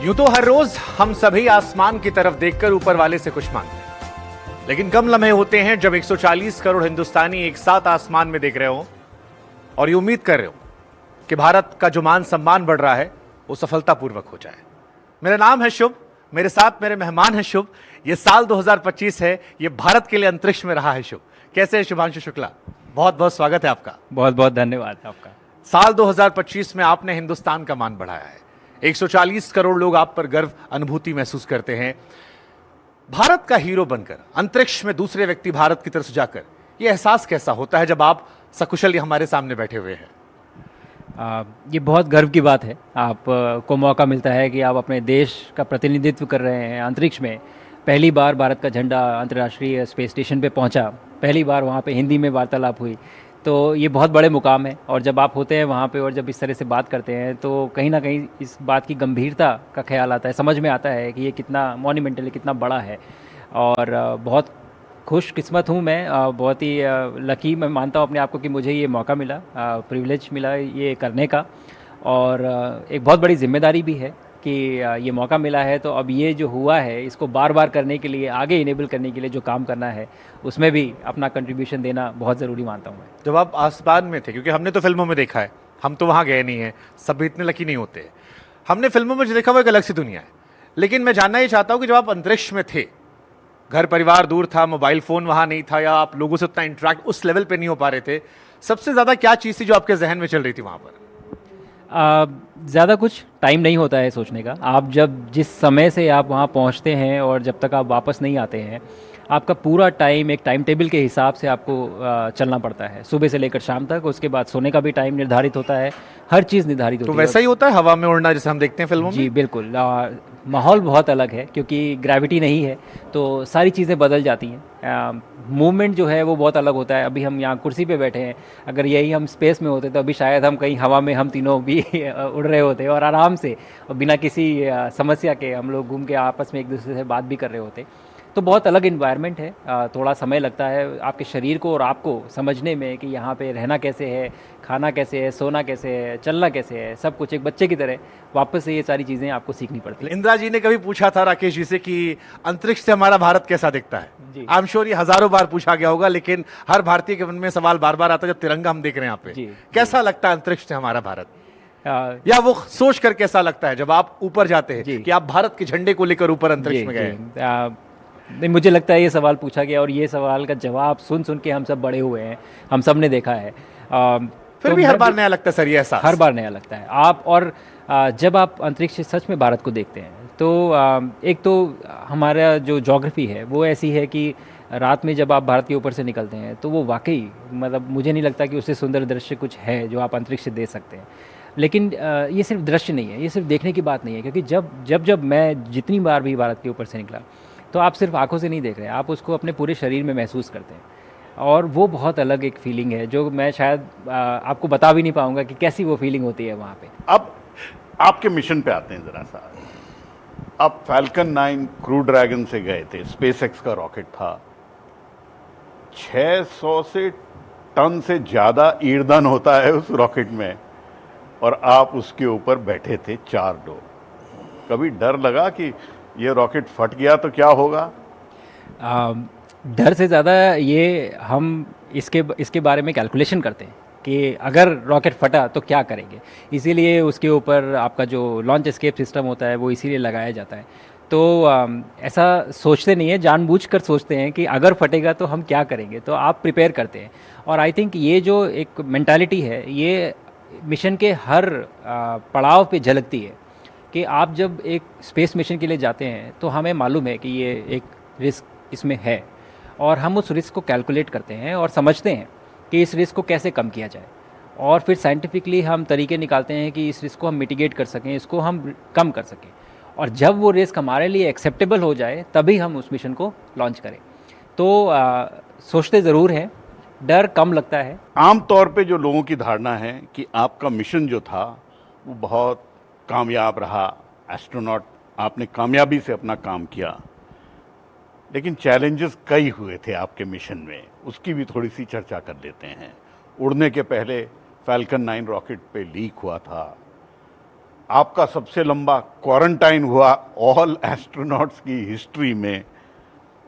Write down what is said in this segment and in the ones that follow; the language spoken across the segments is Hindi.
यूं तो हर रोज हम सभी आसमान की तरफ देखकर ऊपर वाले से कुछ मांगते हैं, लेकिन कम लम्हे होते हैं जब 140 करोड़ हिंदुस्तानी एक साथ आसमान में देख रहे हो और ये उम्मीद कर रहे हो कि भारत का जो मान सम्मान बढ़ रहा है वो सफलतापूर्वक हो जाए। मेरा नाम है शुभ, मेरे साथ मेरे मेहमान हैं शुभ। ये साल 2025 है, ये भारत के लिए अंतरिक्ष में रहा है शुभ। कैसे है शुभांशु शुक्ला? बहुत बहुत स्वागत है आपका। बहुत बहुत धन्यवाद आपका। साल 2025 में आपने हिंदुस्तान का मान बढ़ाया है। 140 करोड़ लोग आप पर गर्व अनुभूति महसूस करते हैं। भारत का हीरो बनकर अंतरिक्ष में दूसरे व्यक्ति भारत की तरफ जाकर यह एहसास कैसा होता है जब आप सकुशल हमारे सामने बैठे हुए हैं? ये बहुत गर्व की बात है। आप को मौका मिलता है कि आप अपने देश का प्रतिनिधित्व कर रहे हैं अंतरिक्ष में। पहली बार भारत का झंडा अंतर्राष्ट्रीय स्पेस स्टेशन पे पहुंचा, पहली बार वहाँ पे हिंदी में वार्तालाप हुई, तो ये बहुत बड़े मुकाम है। और जब आप होते हैं वहाँ पे और जब इस तरह से बात करते हैं तो कहीं ना कहीं इस बात की गंभीरता का ख्याल आता है, समझ में आता है कि ये कितना मॉन्यूमेंटल है, कितना बड़ा है। और बहुत खुशकिस्मत हूँ मैं, बहुत ही लकी मैं मानता हूँ अपने आप को कि मुझे ये मौका मिला, प्रिविलेज मिला ये करने का। और एक बहुत बड़ी जिम्मेदारी भी है कि ये मौका मिला है, तो अब ये जो हुआ है इसको बार बार करने के लिए, आगे इनेबल करने के लिए जो काम करना है उसमें भी अपना कंट्रीब्यूशन देना बहुत ज़रूरी मानता हूँ मैं। जब आप आसमान में थे, क्योंकि हमने तो फिल्मों में देखा है, हम तो वहाँ गए नहीं हैं, सभी इतने लकी नहीं होते। हमने फिल्मों में जो देखा वो एक अलग सी दुनिया है, लेकिन मैं जानना ये चाहता हूँ कि जब आप अंतरिक्ष में थे, घर परिवार दूर था, मोबाइल फ़ोन वहाँ नहीं था, या आप लोगों से उतना इंटरेक्ट उस लेवल पे नहीं हो पा रहे थे, सबसे ज़्यादा क्या चीज़ थी जो आपके जहन में चल रही थी वहाँ पर? ज़्यादा कुछ टाइम नहीं होता है सोचने का। आप जब जिस समय से आप वहाँ पहुँचते हैं और जब तक आप वापस नहीं आते हैं, आपका पूरा टाइम एक टाइम टेबल के हिसाब से आपको चलना पड़ता है, सुबह से लेकर शाम तक। उसके बाद सोने का भी टाइम निर्धारित होता है, हर चीज़ निर्धारित होती है। तो वैसा ही होता है हवा में उड़ना जैसे हम देखते हैं फिल्मों में? जी बिल्कुल। माहौल बहुत अलग है क्योंकि ग्रेविटी नहीं है, तो सारी चीज़ें बदल जाती हैं। मूवमेंट जो है वो बहुत अलग होता है। अभी हम यहाँ कुर्सी पे बैठे हैं, अगर यही हम स्पेस में होते तो अभी शायद हम कहीं हवा में हम तीनों भी उड़ रहे होते और आराम से और बिना किसी समस्या के हम लोग घूम के आपस में एक दूसरे से बात भी कर रहे होते। तो बहुत अलग इन्वायरमेंट है। थोड़ा समय लगता है आपके शरीर को और आपको समझने में कि यहाँ पे रहना कैसे है, खाना कैसे है, सोना कैसे है, चलना कैसे है, सब कुछ एक बच्चे की तरह वापस से ये सारी चीज़ें आपको सीखनी पड़ती है। इंदिरा जी ने कभी पूछा था राकेश जी से कि अंतरिक्ष से हमारा भारत कैसा दिखता है? आई एम श्योर ये हजारों बार पूछा गया होगा, लेकिन हर भारतीय के मन में सवाल बार बार आता है जब तिरंगा हम देख रहे हैं यहाँ पे। कैसा लगता है अंतरिक्ष से हमारा भारत? या वो सोच कर कैसा लगता है जब आप ऊपर जाते हैं कि आप भारत के झंडे को लेकर ऊपर अंतरिक्ष में गए? नहीं, मुझे लगता है ये सवाल पूछा गया और ये सवाल का जवाब सुन सुन के हम सब बड़े हुए हैं, हम सब ने देखा है। फिर भी हर बार नया लगता है सर, ये एहसास हर बार नया लगता है। आप और जब आप अंतरिक्ष से सच में भारत को देखते हैं तो एक तो हमारा जो ज्योग्राफी है वो ऐसी है कि रात में जब आप भारत के ऊपर से निकलते हैं तो वो वाकई मतलब मुझे नहीं लगता कि उससे सुंदर दृश्य कुछ है जो आप अंतरिक्ष से देख सकते हैं। लेकिन ये सिर्फ दृश्य नहीं है, ये सिर्फ देखने की बात नहीं है, क्योंकि जब मैं जितनी बार भी भारत के ऊपर से निकला तो आप सिर्फ आंखों से नहीं देख रहे हैं, आप उसको अपने पूरे शरीर में महसूस करते हैं। और वो बहुत अलग एक फीलिंग है जो मैं शायद आपको बता भी नहीं पाऊंगा कि कैसी वो फीलिंग होती है वहाँ पे। अब आपके मिशन पे आते हैं ज़रा सा। आप फैल्कन 9 क्रू ड्रैगन से गए थे, स्पेसएक्स का रॉकेट था। 600 से टन से ज़्यादा ईंधन होता है उस रॉकेट में, और आप उसके ऊपर बैठे थे 4 लोग। कभी डर लगा कि ये रॉकेट फट गया तो क्या होगा? डर से ज़्यादा ये हम इसके बारे में कैलकुलेशन करते हैं कि अगर रॉकेट फटा तो क्या करेंगे। इसीलिए उसके ऊपर आपका जो लॉन्च एस्केप सिस्टम होता है वो इसीलिए लगाया जाता है। तो ऐसा सोचते नहीं है, जानबूझकर सोचते हैं कि अगर फटेगा तो हम क्या करेंगे, तो आप प्रिपेयर करते हैं। और आई थिंक ये जो एक मेंटालिटी है ये मिशन के हर पड़ाव पे झलकती है कि आप जब एक स्पेस मिशन के लिए जाते हैं तो हमें मालूम है कि ये एक रिस्क इसमें है, और हम उस रिस्क को कैलकुलेट करते हैं और समझते हैं कि इस रिस्क को कैसे कम किया जाए, और फिर साइंटिफिकली हम तरीके निकालते हैं कि इस रिस्क को हम मिटिगेट कर सकें, इसको हम कम कर सकें। और जब वो रिस्क हमारे लिए एक्सेप्टेबल हो जाए तभी हम उस मिशन को लॉन्च करें। तो सोचते ज़रूर हैं, डर कम लगता है। आम तौर पे जो लोगों की धारणा है कि आपका मिशन जो था वो बहुत कामयाब रहा, एस्ट्रोनॉट आपने कामयाबी से अपना काम किया, लेकिन चैलेंजेस कई हुए थे आपके मिशन में, उसकी भी थोड़ी सी चर्चा कर लेते हैं। उड़ने के पहले फैल्कन 9 रॉकेट पे लीक हुआ था, आपका सबसे लंबा क्वारंटाइन हुआ ऑल एस्ट्रोनॉट्स की हिस्ट्री में,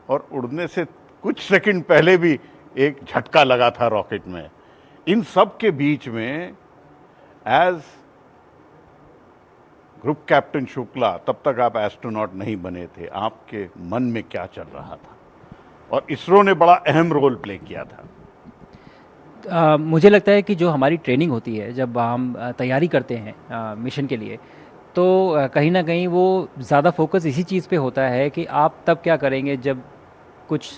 और उड़ने से कुछ सेकंड पहले भी एक झटका लगा था रॉकेट में। इन सब के बीच में एज ग्रुप कैप्टन शुक्ला, तब तक आप एस्ट्रोनॉट नहीं बने थे, आपके मन में क्या चल रहा था? और इसरो ने बड़ा अहम रोल प्ले किया था। मुझे लगता है कि जो हमारी ट्रेनिंग होती है, जब हम तैयारी करते हैं मिशन के लिए, तो कहीं ना कहीं वो ज़्यादा फोकस इसी चीज़ पे होता है कि आप तब क्या करेंगे जब कुछ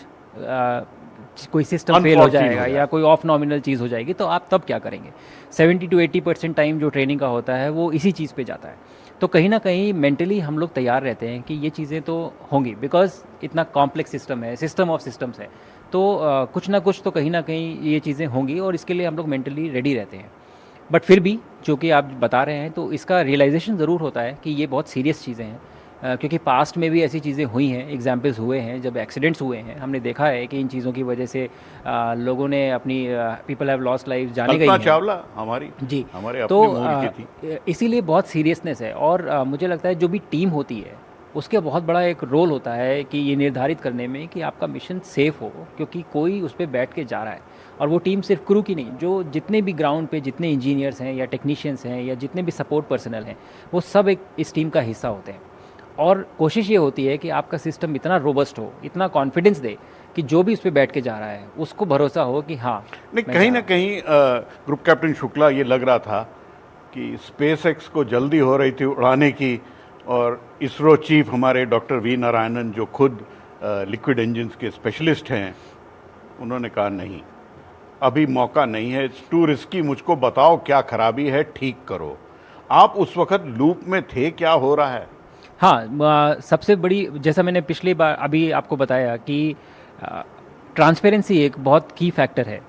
कोई सिस्टम फेल हो जाएगा या कोई ऑफ नॉमिनल चीज़ हो जाएगी, तो आप तब क्या करेंगे। 70 to 80% टाइम जो ट्रेनिंग का होता है वो इसी चीज़ पे जाता है। तो कहीं ना कहीं मेंटली हम लोग तैयार रहते हैं कि ये चीज़ें तो होंगी, बिकॉज इतना कॉम्प्लेक्स सिस्टम है, सिस्टम ऑफ सिस्टम्स है, तो कुछ ना कुछ तो कहीं ना कहीं ये चीज़ें होंगी, और इसके लिए हम लोग मेंटली रेडी रहते हैं। बट फिर भी जो कि आप बता रहे हैं, तो इसका रियलाइजेशन ज़रूर होता है कि ये बहुत सीरियस चीज़ें हैं, क्योंकि पास्ट में भी ऐसी चीज़ें हुई हैं, एग्जाम्पल्स हुए हैं, जब एक्सीडेंट्स हुए हैं, हमने देखा है कि इन चीज़ों की वजह से लोगों ने अपनी पीपल हैव लॉस्ट लाइफ जाने गई कल्पना हैं। चावला हमारी जी, हमारे तो अपने मूल की थी। इसीलिए बहुत सीरियसनेस है, और मुझे लगता है जो भी टीम होती है उसके बहुत बड़ा एक रोल होता है कि ये निर्धारित करने में कि आपका मिशन सेफ़ हो, क्योंकि कोई उस पर बैठ के जा रहा है, और वो टीम सिर्फ क्रू की नहीं, जो जितने भी ग्राउंड पे जितने इंजीनियर्स हैं या टेक्नीशियंस हैं या जितने भी सपोर्ट पर्सनल हैं, वो सब एक इस टीम का हिस्सा होते हैं। और कोशिश ये होती है कि आपका सिस्टम इतना रोबस्ट हो, इतना कॉन्फिडेंस दे कि जो भी उस पर बैठ के जा रहा है उसको भरोसा हो कि हाँ। नहीं, कहीं ना कहीं ग्रुप कैप्टन शुक्ला, ये लग रहा था कि स्पेस एक्स को जल्दी हो रही थी उड़ाने की, और इसरो चीफ हमारे डॉक्टर वी नारायणन, जो खुद लिक्विड इंजन्स के स्पेशलिस्ट हैं, उन्होंने कहा नहीं, अभी मौका नहीं है, इट्स टू रिस्की, मुझको बताओ क्या खराबी है, ठीक करो। आप उस वक्त लूप में थे, क्या हो रहा है? हाँ, सबसे बड़ी, जैसा मैंने पिछली बार अभी आपको बताया कि ट्रांसपेरेंसी एक बहुत की फैक्टर है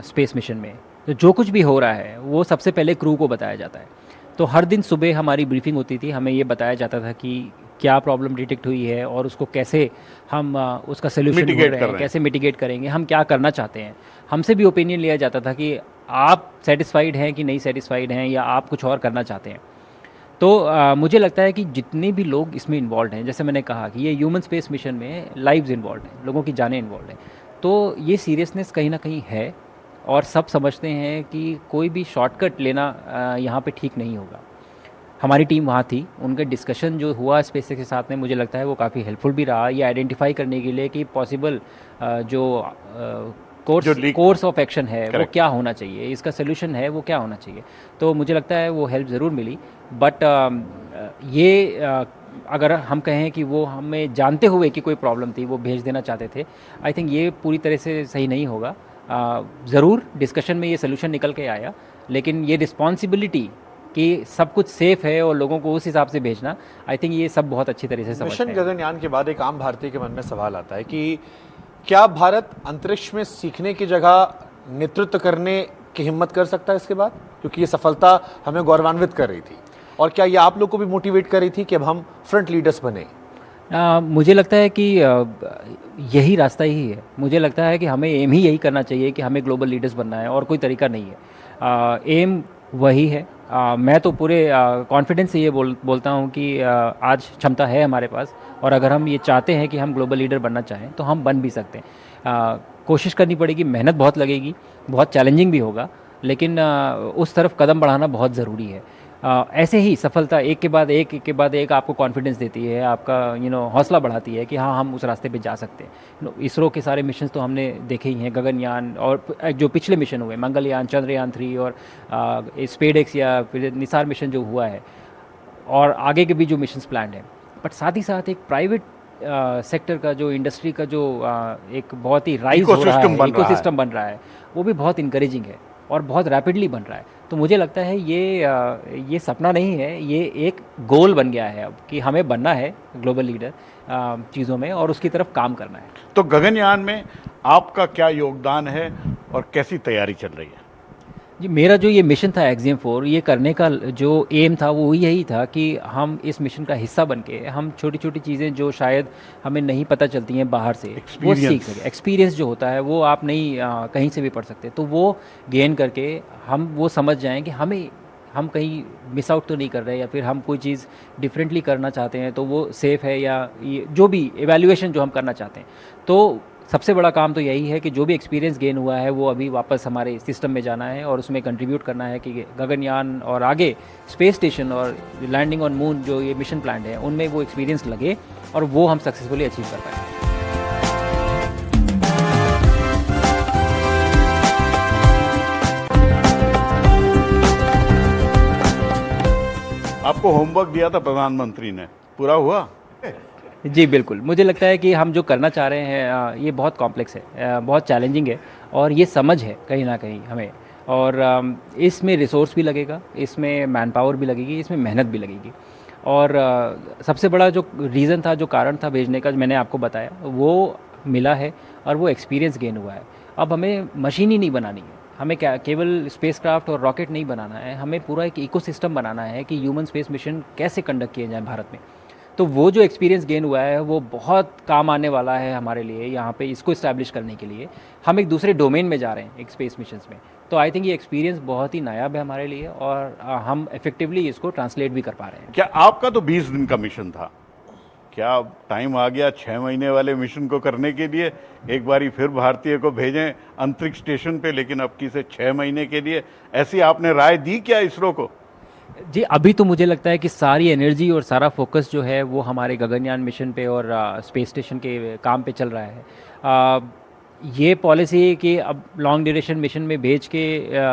स्पेस मिशन में। तो जो कुछ भी हो रहा है वो सबसे पहले क्रू को बताया जाता है। तो हर दिन सुबह हमारी ब्रीफिंग होती थी, हमें ये बताया जाता था कि क्या प्रॉब्लम डिटेक्ट हुई है और उसको कैसे हम उसका सोल्यूशन ढूंढ रहे हैं, कैसे मिटिगेट करेंगे, हम क्या करना चाहते हैं। हमसे भी ओपिनियन लिया जाता था कि आप सेटिस्फाइड हैं कि नहीं सेटिस्फाइड हैं, या आप कुछ और करना चाहते हैं। तो मुझे लगता है कि जितने भी लोग इसमें इन्वॉल्व हैं, जैसे मैंने कहा कि ये ह्यूमन स्पेस मिशन में लाइव्स इन्वॉल्व हैं, लोगों की जानें इन्वॉल्व हैं, तो ये सीरियसनेस कहीं ना कहीं है, और सब समझते हैं कि कोई भी शॉर्टकट लेना यहाँ पे ठीक नहीं होगा। हमारी टीम वहाँ थी, उनका डिस्कशन जो हुआ स्पेस के साथ में, मुझे लगता है वो काफ़ी हेल्पफुल भी रहा, ये आइडेंटिफाई करने के लिए कि पॉसिबल जो कोर्स ऑफ एक्शन है वो क्या होना चाहिए, इसका सोल्यूशन है वो क्या होना चाहिए। तो मुझे लगता है वो हेल्प ज़रूर मिली। बट अगर हम कहें कि वो हमें जानते हुए कि कोई प्रॉब्लम थी वो भेज देना चाहते थे, आई थिंक ये पूरी तरह से सही नहीं होगा। ज़रूर डिस्कशन में ये सोल्यूशन निकल के आया, लेकिन ये रिस्पॉन्सिबिलिटी कि सब कुछ सेफ है और लोगों को उस हिसाब से भेजना, आई थिंक ये सब बहुत अच्छी तरह से समझते हैं। मिशन गगनयान के बाद एक आम भारतीय के मन में सवाल आता है कि क्या भारत अंतरिक्ष में सीखने की जगह नेतृत्व करने की हिम्मत कर सकता है इसके बाद, क्योंकि ये सफलता हमें गौरवान्वित कर रही थी, और क्या ये आप लोग को भी मोटिवेट कर रही थी कि अब हम फ्रंट लीडर्स बने? मुझे लगता है कि यही रास्ता ही है। मुझे लगता है कि हमें एम ही यही करना चाहिए कि हमें ग्लोबल लीडर्स बनना है, और कोई तरीका नहीं है। एम वही है। मैं तो पूरे कॉन्फिडेंस से ये बोलता हूँ कि आज क्षमता है हमारे पास, और अगर हम ये चाहते हैं कि हम ग्लोबल लीडर बनना चाहें तो हम बन भी सकते हैं। कोशिश करनी पड़ेगी, मेहनत बहुत लगेगी, बहुत चैलेंजिंग भी होगा, लेकिन उस तरफ कदम बढ़ाना बहुत ज़रूरी है। ऐसे ही सफलता एक के बाद एक आपको कॉन्फिडेंस देती है, आपका हौसला बढ़ाती है कि हाँ, हम उस रास्ते पे जा सकते हैं। इसरो के सारे मिशन तो हमने देखे ही हैं, गगनयान, और जो पिछले मिशन हुए, मंगलयान, चंद्रयान 3 और स्पेसएक्स या फिर निसार मिशन जो हुआ है, और आगे के भी जो मिशन प्लान है। बट साथ ही साथ एक प्राइवेट सेक्टर का जो इंडस्ट्री का जो एक बहुत ही राइज हो रहा है, इकोसिस्टम बन रहा है, वो भी बहुत इंकरेजिंग है और बहुत रैपिडली बन रहा है। तो मुझे लगता है ये सपना नहीं है, ये एक गोल बन गया है अब कि हमें बनना है ग्लोबल लीडर चीज़ों में, और उसकी तरफ काम करना है। तो गगनयान में आपका क्या योगदान है और कैसी तैयारी चल रही है? जी, मेरा जो ये मिशन था एक्सियम 4, ये करने का जो एम था वो यही था कि हम इस मिशन का हिस्सा बन के हम छोटी छोटी चीज़ें जो शायद हमें नहीं पता चलती हैं बाहर से, वो सीख सकें। एक्सपीरियंस जो होता है वो आप नहीं कहीं से भी पढ़ सकते, तो वो गेन करके हम वो समझ जाएं कि हम कहीं मिस आउट तो नहीं कर रहे, या फिर हम कोई चीज़ डिफरेंटली करना चाहते हैं तो वो सेफ़ है, या ये जो भी एवेल्यूएशन जो हम करना चाहते हैं। तो सबसे बड़ा काम तो यही है कि जो भी एक्सपीरियंस गेन हुआ है वो अभी वापस हमारे सिस्टम में जाना है और उसमें कंट्रीब्यूट करना है कि गगनयान और आगे स्पेस स्टेशन और लैंडिंग ऑन मून जो ये मिशन प्लान है उनमें वो एक्सपीरियंस लगे और वो हम सक्सेसफुली अचीव कर पाएँ। आपको होमवर्क दिया था प्रधानमंत्री ने, पूरा हुआ? जी बिल्कुल, मुझे लगता है कि हम जो करना चाह रहे हैं ये बहुत कॉम्प्लेक्स है, बहुत चैलेंजिंग है और ये समझ है कहीं ना कहीं हमें, और इसमें रिसोर्स भी लगेगा, इसमें मैन पावर भी लगेगी, इसमें मेहनत भी लगेगी। और सबसे बड़ा जो रीज़न था, जो कारण था भेजने का, मैंने आपको बताया, वो मिला है और वो एक्सपीरियंस गेन हुआ है। अब हमें मशीन ही नहीं बनानी है, हमें क्या केवल स्पेसक्राफ्ट और रॉकेट नहीं बनाना है, हमें पूरा एक इकोसिस्टम बनाना है कि ह्यूमन स्पेस मिशन कैसे कंडक्ट किए जाएँ भारत में। तो वो जो एक्सपीरियंस गेन हुआ है वो बहुत काम आने वाला है हमारे लिए यहाँ पे इसको इस्टेब्लिश करने के लिए। हम एक दूसरे डोमेन में जा रहे हैं एक स्पेस मिशंस में, तो आई थिंक ये एक्सपीरियंस बहुत ही नायाब है हमारे लिए और हम इफेक्टिवली इसको ट्रांसलेट भी कर पा रहे हैं। क्या आपका तो 20 दिन का मिशन था, क्या टाइम आ गया 6 महीने वाले मिशन को करने के लिए? एक बारी फिर भारतीय को भेजें अंतरिक्ष स्टेशन पे, लेकिन अब की से 6 महीने के लिए, ऐसी आपने राय दी क्या इसरो को? जी अभी तो मुझे लगता है कि सारी एनर्जी और सारा फोकस जो है वो हमारे गगनयान मिशन पे और स्पेस स्टेशन के काम पे चल रहा है। ये पॉलिसी है कि अब लॉन्ग ड्यूरेशन मिशन में भेज के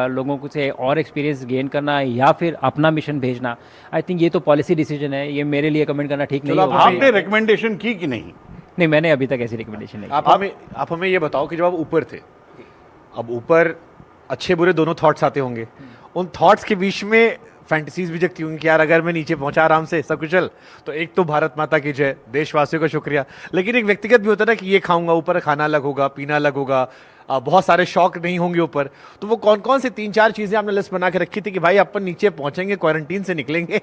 लोगों को से और एक्सपीरियंस गेन करना या फिर अपना मिशन भेजना, आई थिंक ये तो पॉलिसी डिसीजन है, ये मेरे लिए कमेंट करना ठीक नहीं होगा। आपने रिकमेंडेशन की कि नहीं? नहीं, मैंने अभी तक ऐसी रिकमेंडेशन नहीं। आप हमें ये बताओ कि जब आप ऊपर थे, अब ऊपर अच्छे बुरे दोनों थॉट्स आते होंगे, उन थॉट्स के बीच में फैंटेसीज भी जगती होंगी कि यार अगर मैं नीचे पहुंचा आराम से सकुशल, तो एक तो भारत माता की जय, देशवासियों का शुक्रिया, लेकिन एक व्यक्तिगत भी होता है ना कि ये खाऊंगा, ऊपर खाना अलग होगा, पीना अलग होगा, बहुत सारे शौक नहीं होंगे ऊपर। तो वो कौन कौन से 3-4 चीजें आपने लिस्ट बना के रखी थी कि भाई अपन नीचे पहुंचेंगे, क्वारंटीन से निकलेंगे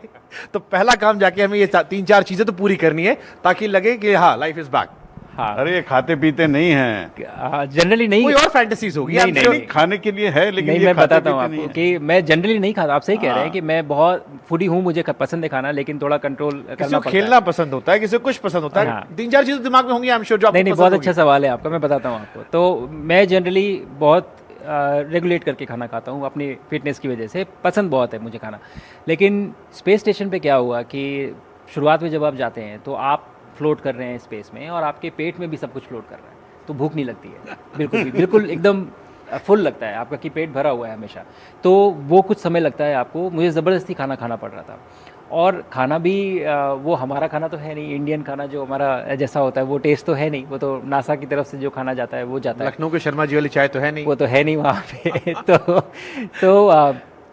तो पहला काम जाके हमें ये 3-4 चीजें तो पूरी करनी है ताकि लगे कि हाँ लाइफ इज बैक। हाँ, अरे खाते पीते नहीं हैं जनरली नहीं, कोई और फैंटेसीज होगी? नहीं, खाने के लिए है, लेकिन नहीं, ये मैं खाते बताता हूँ पीते आपको कि मैं जनरली नहीं खाता। आप सही कह रहे हैं कि मैं बहुत फूडी हूँ, मुझे पसंद है खाना, लेकिन थोड़ा कंट्रोल करना किसी को पड़ता खेलना पसंद होता है, किसी को कुछ पसंद होता है। हाँ। 3-4 चीजें दिमाग में होंगी, आई एम श्योर, जो आपको नहीं, पसंद बहुत होगी। अच्छा सवाल है आपका, मैं बताता हूँ आपको। तो मैं जनरली बहुत रेगुलेट करके खाना खाता हूँ अपनी फिटनेस की वजह से, पसंद बहुत है मुझे खाना। लेकिन स्पेस स्टेशन पे क्या हुआ कि शुरुआत में जब आप जाते हैं तो आप फ्लोट कर रहे हैं स्पेस में और आपके पेट में भी सब कुछ फ्लोट कर रहा है, तो भूख नहीं लगती है बिल्कुल भी, बिल्कुल एकदम फुल लगता है आपका कि पेट भरा हुआ है हमेशा। तो वो कुछ समय लगता है आपको, मुझे ज़बरदस्ती खाना खाना पड़ रहा था। और खाना भी वो हमारा खाना तो है नहीं, इंडियन खाना जो हमारा जैसा होता है वो टेस्ट तो है नहीं, वो तो नासा की तरफ से जो खाना जाता है वो जाता है। लखनऊ के शर्मा जी वाली चाय तो है नहीं, वो तो है नहीं वहाँ पे तो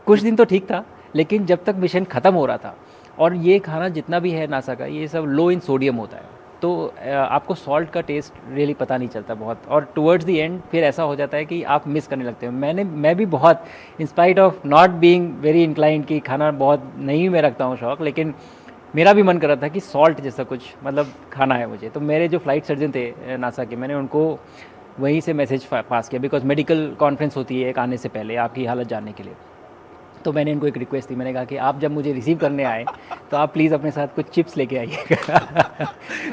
कुछ दिन तो ठीक था, लेकिन जब तक मिशन ख़त्म हो रहा था, और ये खाना जितना भी है नासा का, ये सब लो इन सोडियम होता है, तो आपको सॉल्ट का टेस्ट रियली पता नहीं चलता बहुत, और टुवर्ड्स द एंड फिर ऐसा हो जाता है कि आप मिस करने लगते हो। मैं भी बहुत, in spite of not being very inclined कि खाना बहुत नहीं मैं रखता हूँ शौक, लेकिन मेरा भी मन कर रहा था कि सॉल्ट जैसा कुछ मतलब खाना है मुझे। तो मेरे जो फ्लाइट सर्जन थे नासा के, मैंने उनको वहीं से मैसेज पास किया, बिकॉज मेडिकल कॉन्फ्रेंस होती है एक आने से पहले आपकी हालत जानने के लिए। तो मैंने इनको एक रिक्वेस्ट दी, मैंने कहा कि आप जब मुझे रिसीव करने आए तो आप प्लीज़ अपने साथ कुछ चिप्स लेके आइएगा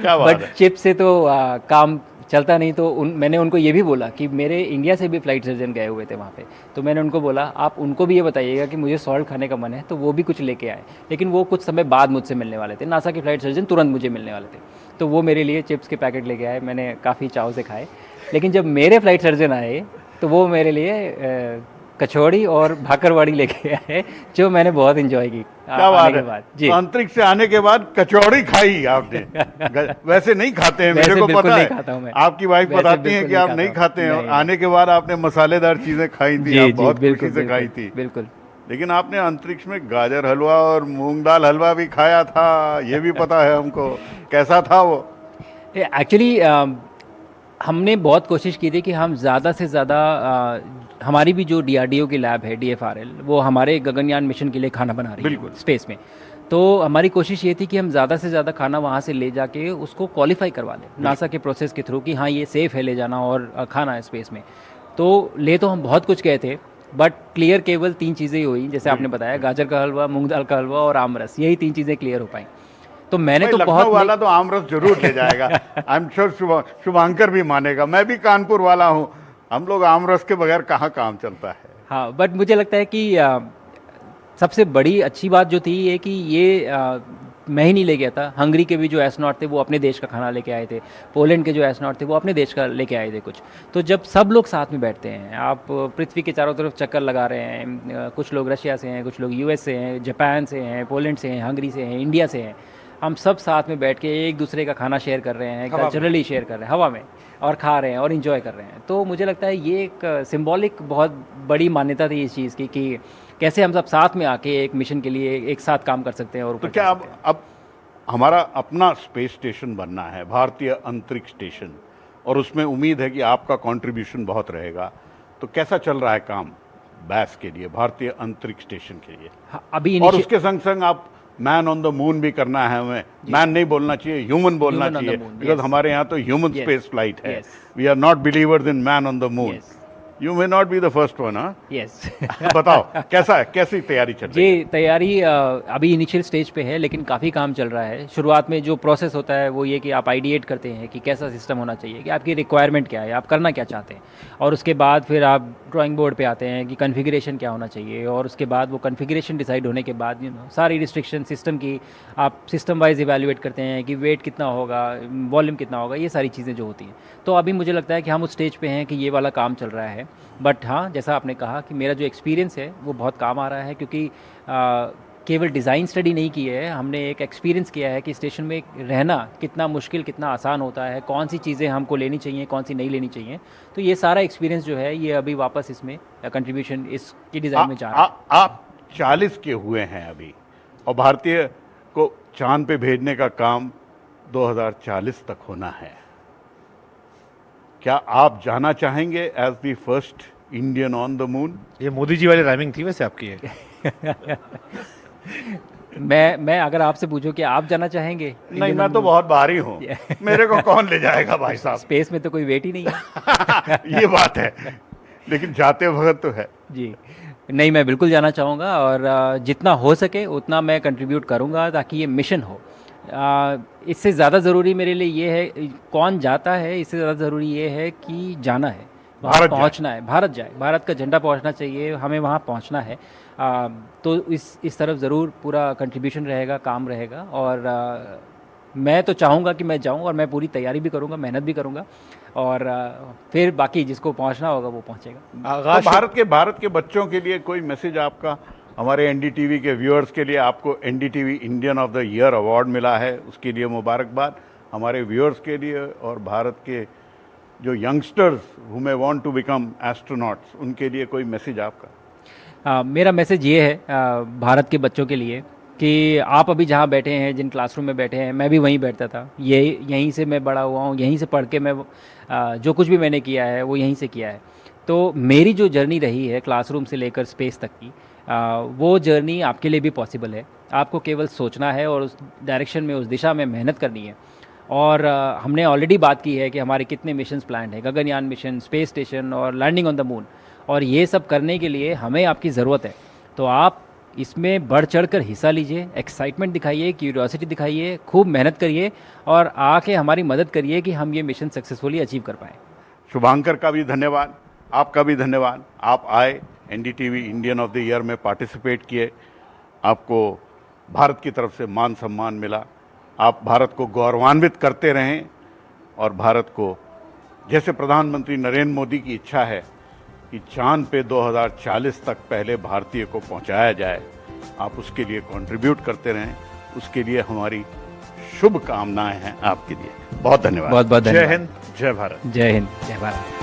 क्या बात बट है? चिप्स से तो काम चलता नहीं, तो मैंने उनको ये भी बोला कि मेरे इंडिया से भी फ्लाइट सर्जन गए हुए थे वहाँ पे, तो मैंने उनको बोला आप उनको भी ये बताइएगा कि मुझे सॉल्ट खाने का मन है, तो वो भी कुछ लेके आए। लेकिन वो कुछ समय बाद मुझसे मिलने वाले थे, नासा के फ्लाइट सर्जन तुरंत मुझे मिलने वाले थे, तो वो मेरे लिए चिप्स के पैकेट लेके आए, मैंने काफ़ी चाव से खाए। लेकिन जब मेरे फ्लाइट सर्जन आए तो वो मेरे लिए कचौड़ी और भाकरवाड़ी लेके आए, जो मैंने बहुत इंजॉय की। क्या बात है? जी, तो अंतरिक्ष से आने के बाद कचौड़ी खाई आपने? वैसे नहीं खाते हैं, मेरे को पता है, खाता हूं मैं। आपकी वाइफ वैसे बताती हैं कि आप नहीं खाते हैं, और आने के बाद आपने मसालेदार चीजें खाई थी, आप बहुत खुशी से खाई थी। बिल्कुल। लेकिन आपने अंतरिक्ष में गाजर हलवा और मूंग दाल हलवा भी खाया था, ये भी पता है हमको, कैसा था वो? एक्चुअली हमने बहुत कोशिश की थी कि हम ज़्यादा से ज़्यादा हमारी भी जो DRDO की लैब है DFRL, वो हमारे गगनयान मिशन के लिए खाना बना रही है स्पेस में। तो हमारी कोशिश ये थी कि हम ज़्यादा से ज़्यादा खाना वहाँ से ले जाके उसको क्वालिफाई करवा लें नासा के प्रोसेस के थ्रू कि हाँ ये सेफ़ है ले जाना और खाना है स्पेस में। तो ले तो हम बहुत कुछ गए थे, बट क्लियर केवल 3 चीज़ें ही हुई, जैसे आपने बताया, गाजर का हलवा, मूंग दाल का हलवा और आमरस, यही 3 चीज़ें क्लियर हो पाई। तो मैंने तो लखनऊ बहुत वाला तो आमरस जरूर ले जाएगा। आई एम श्योर शुभांकर भी मानेगा, मैं भी कानपुर वाला हूँ, हम लोग आमरस के बगैर कहाँ काम चलता है। हाँ, बट मुझे लगता है कि सबसे बड़ी अच्छी बात जो थी ये कि ये मैं ही नहीं ले गया था, हंगरी के भी जो एस्ट्रोनॉट थे वो अपने देश का खाना लेके आए थे, पोलैंड के जो एस्ट्रोनॉट थे वो अपने देश का लेके आए थे कुछ। तो जब सब लोग साथ में बैठते हैं, आप पृथ्वी के चारों तरफ चक्कर लगा रहे हैं, कुछ लोग रशिया से हैं, कुछ लोग यूएस से हैं, जापान से हैं, पोलैंड से हैं, हंगरी से हैं, इंडिया से हैं, हम सब साथ में बैठ के एक दूसरे का खाना शेयर कर रहे हैं, कल्चरली शेयर कर रहे हैं हवा में, और खा रहे हैं और इन्जॉय कर रहे हैं। तो मुझे लगता है ये एक सिंबॉलिक बहुत बड़ी मान्यता थी इस चीज़ की कि कैसे हम सब साथ में आके एक मिशन के लिए एक साथ काम कर सकते हैं। और तो क्या अब हमारा अपना स्पेस स्टेशन बनना है, भारतीय अंतरिक्ष स्टेशन, और उसमें उम्मीद है कि आपका कंट्रीब्यूशन बहुत रहेगा। तो कैसा चल रहा है काम बैस के लिए, भारतीय अंतरिक्ष स्टेशन के लिए? हाँ, अभी और उसके संग संग आप मैन ऑन द मून भी करना है हमें। मैन नहीं बोलना चाहिए, ह्यूमन बोलना चाहिए, बिकॉज हमारे यहाँ तो ह्यूमन स्पेस फ्लाइट है। We are not believers in man on the moon. You may not be the first one. हाँ, यस। बताओ कैसी तैयारी चल रही है? जी, तैयारी अभी इनिशियल स्टेज पे है, लेकिन काफ़ी काम चल रहा है। शुरुआत में जो प्रोसेस होता है वो ये कि आप आइडिएट करते हैं कि कैसा सिस्टम होना चाहिए, कि आपकी रिक्वायरमेंट क्या है, आप करना क्या चाहते हैं, और उसके बाद फिर आप ड्राइंग बोर्ड पे आते हैं कि कॉन्फ़िगरेशन क्या होना चाहिए, और उसके बाद वो कॉन्फ़िगरेशन डिसाइड होने के बाद सारी रिस्ट्रिक्शन सिस्टम की आप सिस्टम वाइज इवैल्यूएट करते हैं कि वेट कितना होगा, वॉल्यूम कितना होगा, ये सारी चीज़ें जो होती हैं। तो अभी मुझे लगता है कि हम उस स्टेज पे हैं कि ये वाला काम चल रहा है। बट हाँ, जैसा आपने कहा कि मेरा जो एक्सपीरियंस है वो बहुत काम आ रहा है, क्योंकि केवल डिज़ाइन स्टडी नहीं की है, हमने एक एक्सपीरियंस किया है कि स्टेशन में रहना कितना मुश्किल, कितना आसान होता है, कौन सी चीज़ें हमको लेनी चाहिए, कौन सी नहीं लेनी चाहिए। तो ये सारा एक्सपीरियंस जो है ये अभी वापस इसमें कंट्रीब्यूशन इसकी डिज़ाइन में जा रहा है। आप 40 के हुए हैं अभी, और भारतीय को चांद पे भेजने का काम 2040 तक होना है। क्या आप जाना चाहेंगे as the first Indian on the moon? ये मोदी जी वाली राइमिंग थी वैसे आपकी मैं अगर आपसे पूछूं कि आप जाना चाहेंगे? नहीं, मैं तो बहुत बाहरी हूँ, मेरे को कौन ले जाएगा भाई साहब? स्पेस में तो कोई वेट ही नहीं है। ये बात है, लेकिन जाते वक्त तो है जी। नहीं, मैं बिल्कुल जाना चाहूँगा, और जितना हो सके उतना मैं कंट्रीब्यूट करूँगा ताकि ये मिशन हो। इससे ज़्यादा ज़रूरी मेरे लिए ये है कौन जाता है, इससे ज़्यादा ज़रूरी ये है कि जाना है, वहाँ पहुँचना है, भारत जाए, भारत का झंडा पहुँचना चाहिए, हमें वहाँ पहुँचना है। तो इस तरफ ज़रूर पूरा कंट्रीब्यूशन रहेगा, काम रहेगा, और मैं तो चाहूँगा कि मैं जाऊँ, और मैं पूरी तैयारी भी करूँगा, मेहनत भी करूँगा, और फिर बाकी जिसको पहुँचना होगा वो पहुँचेगा। तो भारत के बच्चों के लिए कोई मैसेज आपका? हमारे एनडीटीवी के व्यूअर्स के लिए, आपको NDTV Indian of the year award मिला है, उसके लिए मुबारकबाद। हमारे व्यूअर्स के लिए और भारत के जो youngsters who may want to become astronauts, उनके लिए कोई मैसेज आपका? मेरा मैसेज ये है भारत के बच्चों के लिए कि आप अभी जहाँ बैठे हैं, जिन क्लासरूम में बैठे हैं, मैं भी वहीं बैठता था, यहीं से मैं बड़ा हुआ हूँ, यहीं से पढ़ के मैं जो कुछ भी मैंने किया है वो यहीं से किया है। तो मेरी जो जर्नी रही है क्लासरूम से लेकर स्पेस तक की, वो जर्नी आपके लिए भी पॉसिबल है। आपको केवल सोचना है और उस डायरेक्शन में, उस दिशा में मेहनत करनी है। और हमने ऑलरेडी बात की है कि हमारे कितने मिशंस प्लान्ड हैं, गगनयान मिशन, स्पेस स्टेशन और लैंडिंग ऑन द मून, और ये सब करने के लिए हमें आपकी ज़रूरत है। तो आप इसमें बढ़ चढ़ कर हिस्सा लीजिए, एक्साइटमेंट दिखाइए, क्यूरियोसिटी दिखाइए, खूब मेहनत करिए, और आके हमारी मदद करिए कि हम ये मिशन सक्सेसफुली अचीव कर पाएँ। शुभांकर का भी धन्यवाद, आपका भी धन्यवाद। आप आए, NDTV Indian of the year में पार्टिसिपेट किए, आपको भारत की तरफ से मान सम्मान मिला। आप भारत को गौरवान्वित करते रहें, और भारत को, जैसे प्रधानमंत्री नरेंद्र मोदी की इच्छा है कि चांद पे 2040 तक पहले भारतीय को पहुंचाया जाए, आप उसके लिए कंट्रीब्यूट करते रहें। उसके लिए हमारी शुभकामनाएं हैं आपके लिए। बहुत धन्यवाद। बहुत बहुत जय धन्यवाद। हिंद, जय भारत। जय हिंद, जय भारत।